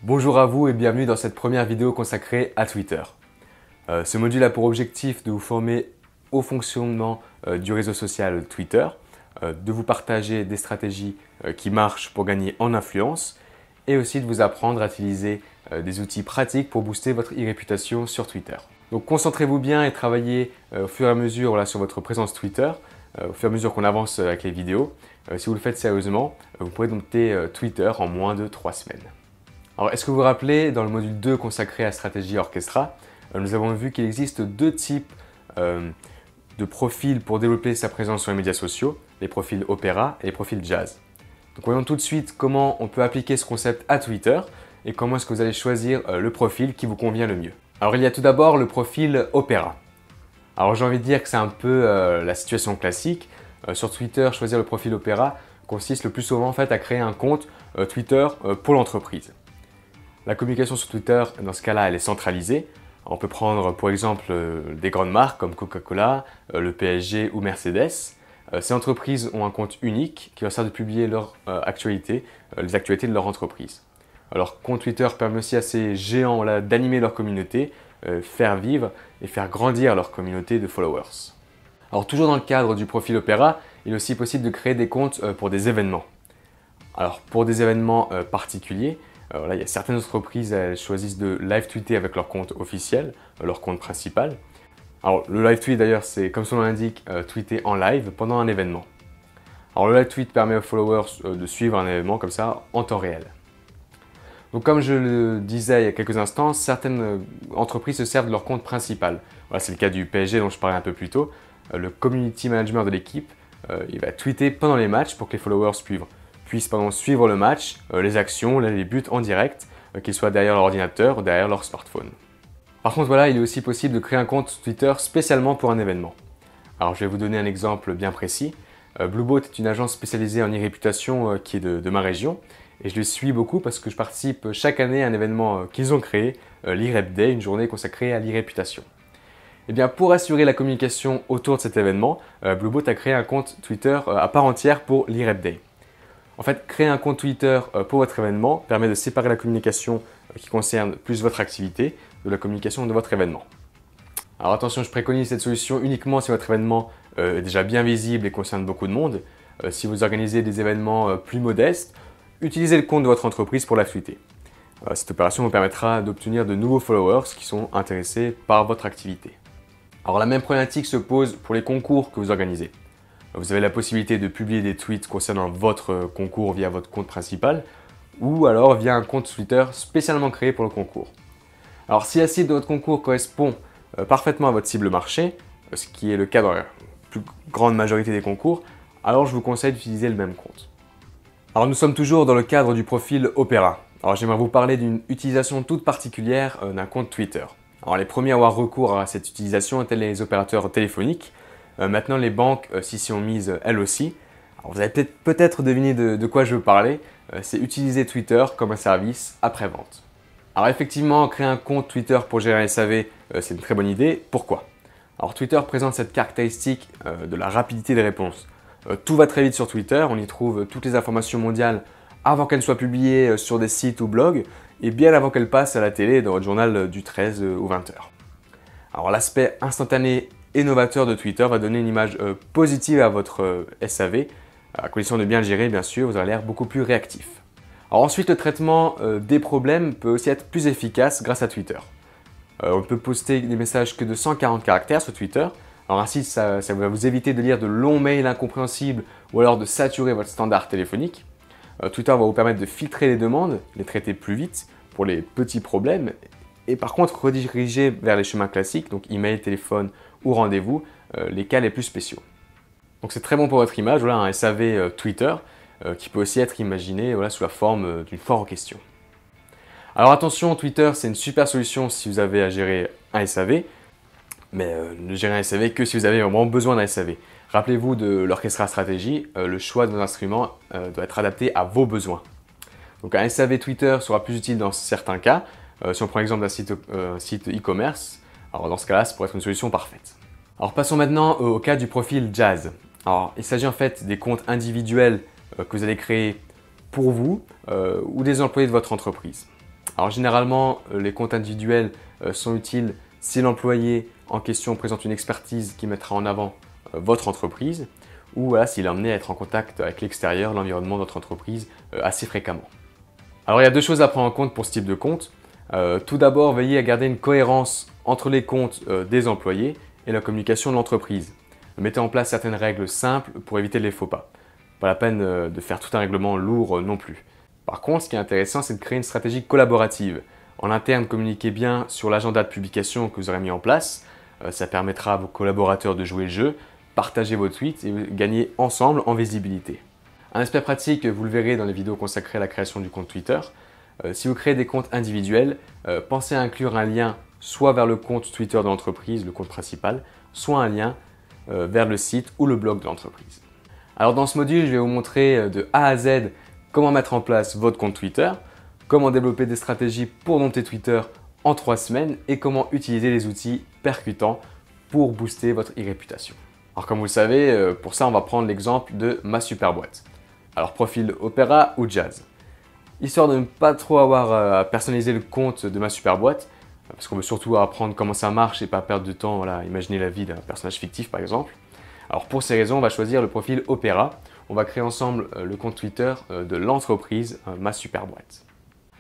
Bonjour à vous et bienvenue dans cette première vidéo consacrée à Twitter. Ce module a pour objectif de vous former au fonctionnement du réseau social Twitter, de vous partager des stratégies qui marchent pour gagner en influence et aussi de vous apprendre à utiliser des outils pratiques pour booster votre e-réputation sur Twitter. Donc concentrez-vous bien et travaillez au fur et à mesure sur votre présence Twitter, au fur et à mesure qu'on avance avec les vidéos. Si vous le faites sérieusement, vous pourrez dompter Twitter en moins de 3 semaines. Alors, est-ce que vous vous rappelez, dans le module 2 consacré à Stratégie Orchestra, nous avons vu qu'il existe deux types de profils pour développer sa présence sur les médias sociaux, les profils Opera et les profils Jazz. Donc voyons tout de suite comment on peut appliquer ce concept à Twitter et comment est-ce que vous allez choisir le profil qui vous convient le mieux. Alors il y a tout d'abord le profil Opera. Alors j'ai envie de dire que c'est un peu la situation classique. Sur Twitter, choisir le profil Opera consiste le plus souvent en fait, à créer un compte Twitter pour l'entreprise. La communication sur Twitter, dans ce cas-là, elle est centralisée. On peut prendre pour exemple des grandes marques comme Coca-Cola, le PSG ou Mercedes. Ces entreprises ont un compte unique qui leur sert de publier leur actualité, les actualités de leur entreprise. Alors, compte Twitter permet aussi à ces géants d'animer leur communauté, faire vivre et faire grandir leur communauté de followers. Alors, toujours dans le cadre du profil Opera, il est aussi possible de créer des comptes pour des événements. Alors, pour des événements particuliers, il y a certaines entreprises, elles choisissent de live tweeter avec leur compte officiel, leur compte principal. Alors le live tweet d'ailleurs, c'est comme son nom l'indique, tweeter en live pendant un événement. Alors le live tweet permet aux followers de suivre un événement comme ça en temps réel. Donc comme je le disais il y a quelques instants, certaines entreprises se servent de leur compte principal. Voilà, c'est le cas du PSG dont je parlais un peu plus tôt. Le community manager de l'équipe, il va tweeter pendant les matchs pour que les followers puissent suivre le match, les actions, les buts en direct, qu'ils soient derrière leur ordinateur ou derrière leur smartphone. Par contre, voilà, il est aussi possible de créer un compte Twitter spécialement pour un événement. Alors, je vais vous donner un exemple bien précis. Blueboat est une agence spécialisée en e-réputation qui est de ma région. Et je les suis beaucoup parce que je participe chaque année à un événement qu'ils ont créé, l'e-Rep Day, une journée consacrée à l'e-réputation. Et bien, pour assurer la communication autour de cet événement, Blueboat a créé un compte Twitter à part entière pour l'e-Rep Day. En fait, créer un compte Twitter pour votre événement permet de séparer la communication qui concerne plus votre activité de la communication de votre événement. Alors attention, je préconise cette solution uniquement si votre événement est déjà bien visible et concerne beaucoup de monde. Si vous organisez des événements plus modestes, utilisez le compte de votre entreprise pour la tweeter. Cette opération vous permettra d'obtenir de nouveaux followers qui sont intéressés par votre activité. Alors la même problématique se pose pour les concours que vous organisez. Vous avez la possibilité de publier des tweets concernant votre concours via votre compte principal ou alors via un compte Twitter spécialement créé pour le concours. Alors si la cible de votre concours correspond parfaitement à votre cible marché, ce qui est le cas dans la plus grande majorité des concours, alors je vous conseille d'utiliser le même compte. Alors nous sommes toujours dans le cadre du profil Opera. Alors j'aimerais vous parler d'une utilisation toute particulière d'un compte Twitter. Alors les premiers à avoir recours à cette utilisation étaient les opérateurs téléphoniques. Maintenant, les banques s'y ont mises elles aussi. Alors, vous avez peut-être deviné de quoi je veux parler. C'est utiliser Twitter comme un service après-vente. Alors effectivement, créer un compte Twitter pour gérer un SAV, c'est une très bonne idée. Pourquoi? Alors Twitter présente cette caractéristique de la rapidité des réponses. Tout va très vite sur Twitter, on y trouve toutes les informations mondiales avant qu'elles soient publiées sur des sites ou blogs et bien avant qu'elles passent à la télé dans votre journal du 13 ou 20 heures. Alors l'aspect instantané et novateur de Twitter va donner une image positive à votre SAV, à condition de bien le gérer, bien sûr, vous aurez l'air beaucoup plus réactif. Alors ensuite, le traitement des problèmes peut aussi être plus efficace grâce à Twitter. On peut poster des messages que de 140 caractères sur Twitter. Alors ainsi, ça va vous éviter de lire de longs mails incompréhensibles ou alors de saturer votre standard téléphonique. Twitter va vous permettre de filtrer les demandes, les traiter plus vite pour les petits problèmes et par contre rediriger vers les chemins classiques, donc email, téléphone ou rendez-vous, les cas les plus spéciaux. Donc c'est très bon pour votre image, voilà un SAV Twitter qui peut aussi être imaginé sous la forme d'une foire aux questions. Alors attention, Twitter c'est une super solution si vous avez à gérer un SAV, mais ne gérez un SAV que si vous avez vraiment besoin d'un SAV. Rappelez-vous de l'Orchestra Stratégie, le choix de vos instruments doit être adapté à vos besoins. Donc un SAV Twitter sera plus utile dans certains cas. Si on prend l'exemple d'un site e-commerce, alors dans ce cas-là, ça pourrait être une solution parfaite. Alors passons maintenant au cas du profil Jazz. Alors il s'agit en fait des comptes individuels que vous allez créer pour vous ou des employés de votre entreprise. Alors généralement, les comptes individuels sont utiles si l'employé en question présente une expertise qui mettra en avant votre entreprise ou voilà, s'il est amené à être en contact avec l'extérieur, l'environnement de votre entreprise assez fréquemment. Alors il y a deux choses à prendre en compte pour ce type de compte. Tout d'abord, veillez à garder une cohérence entre les comptes des employés et la communication de l'entreprise. Mettez en place certaines règles simples pour éviter les faux pas. Pas la peine de faire tout un règlement lourd non plus. Par contre, ce qui est intéressant, c'est de créer une stratégie collaborative. En interne, communiquez bien sur l'agenda de publication que vous aurez mis en place. Ça permettra à vos collaborateurs de jouer le jeu, partager vos tweets et gagner ensemble en visibilité. Un aspect pratique, vous le verrez dans les vidéos consacrées à la création du compte Twitter. Si vous créez des comptes individuels, pensez à inclure un lien soit vers le compte Twitter de l'entreprise, le compte principal, soit un lien vers le site ou le blog de l'entreprise. Alors dans ce module, je vais vous montrer de A à Z comment mettre en place votre compte Twitter, comment développer des stratégies pour dompter Twitter en 3 semaines et comment utiliser les outils percutants pour booster votre e-réputation. Alors comme vous le savez, pour ça on va prendre l'exemple de Ma Super Boîte. Alors profil Opera ou Jazz. Histoire de ne pas trop avoir à personnaliser le compte de Ma Super Boîte, parce qu'on veut surtout apprendre comment ça marche et pas perdre de temps, voilà, imaginer la vie d'un personnage fictif par exemple. Alors pour ces raisons, on va choisir le profil Opera. On va créer ensemble le compte Twitter de l'entreprise Ma Super Boîte.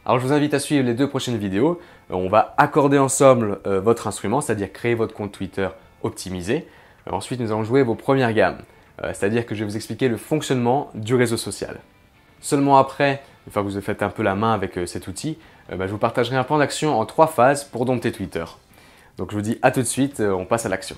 Alors je vous invite à suivre les 2 prochaines vidéos. On va accorder ensemble votre instrument, c'est-à-dire créer votre compte Twitter optimisé. Ensuite, nous allons jouer vos premières gammes, c'est-à-dire que je vais vous expliquer le fonctionnement du réseau social. Seulement après, une fois que vous avez fait un peu la main avec cet outil, je vous partagerai un plan d'action en 3 phases pour dompter Twitter. Donc je vous dis à tout de suite, on passe à l'action.